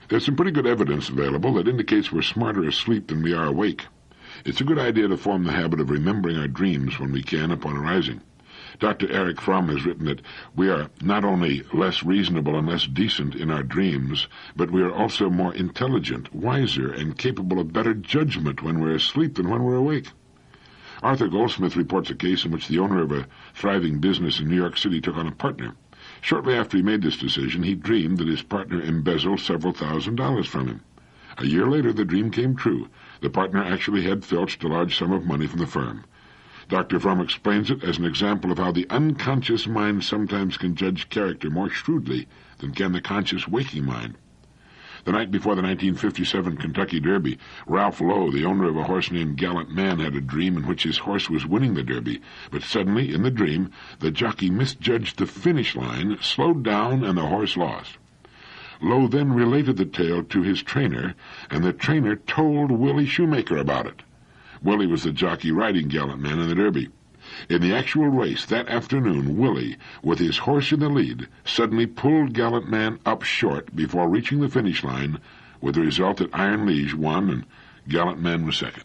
There's some pretty good evidence available that indicates we're smarter asleep than we are awake. It's a good idea to form the habit of remembering our dreams when we can upon arising. Dr. Erich Fromm has written that we are not only less reasonable and less decent in our dreams, but we are also more intelligent, wiser, and capable of better judgment when we're asleep than when we're awake. Arthur Goldsmith reports a case in which the owner of a thriving business in New York City took on a partner. Shortly after he made this decision, he dreamed that his partner embezzled several $1,000s from him. A year later, the dream came true. The partner actually had filched a large sum of money from the firm. Dr. Fromm explains it as an example of how the unconscious mind sometimes can judge character more shrewdly than can the conscious waking mind. The night before the 1957 Kentucky Derby, Ralph Lowe, the owner of a horse named Gallant Man, had a dream in which his horse was winning the Derby, but suddenly, in the dream, the jockey misjudged the finish line, slowed down, and the horse lost. Lowe then related the tale to his trainer, and the trainer told Willie Shoemaker about it. Willie was the jockey riding Gallant Man in the Derby. In the actual race that afternoon, Willie, with his horse in the lead, suddenly pulled Gallant Man up short before reaching the finish line, with the result that Iron Liege won and Gallant Man was second.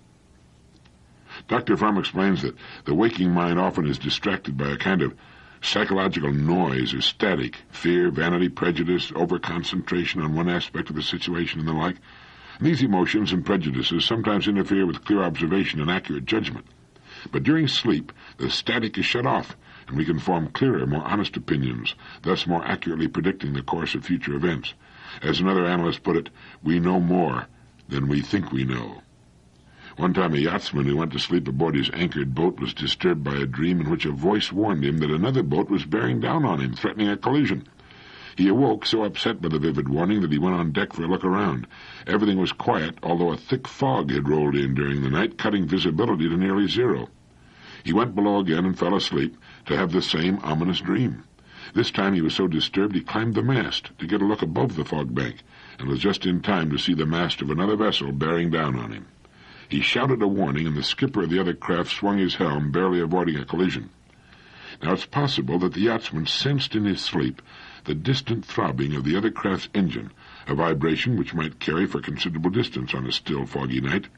Dr. Fromm explains that the waking mind often is distracted by a kind of psychological noise or static, fear, vanity, prejudice, over-concentration on one aspect of the situation and the like. These emotions and prejudices sometimes interfere with clear observation and accurate judgment. But during sleep, the static is shut off, and we can form clearer, more honest opinions, thus more accurately predicting the course of future events. As another analyst put it, we know more than we think we know. One time a yachtsman who went to sleep aboard his anchored boat was disturbed by a dream in which a voice warned him that another boat was bearing down on him, threatening a collision. He awoke so upset by the vivid warning that he went on deck for a look around. Everything was quiet, although a thick fog had rolled in during the night, cutting visibility to nearly zero. He went below again and fell asleep to have the same ominous dream. This time he was so disturbed he climbed the mast to get a look above the fog bank, and was just in time to see the mast of another vessel bearing down on him. He shouted a warning, and the skipper of the other craft swung his helm, barely avoiding a collision. Now it's possible that the yachtsman sensed in his sleep the distant throbbing of the other craft's engine, a vibration which might carry for considerable distance on a still, foggy night.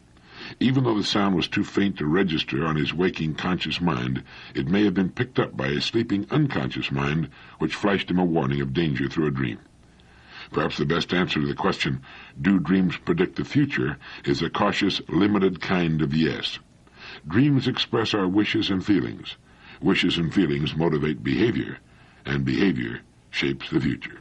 Even though the sound was too faint to register on his waking conscious mind, it may have been picked up by his sleeping unconscious mind, which flashed him a warning of danger through a dream. Perhaps the best answer to the question, do dreams predict the future, is a cautious, limited kind of yes. Dreams express our wishes and feelings. Wishes and feelings motivate behavior, and behavior shapes the future.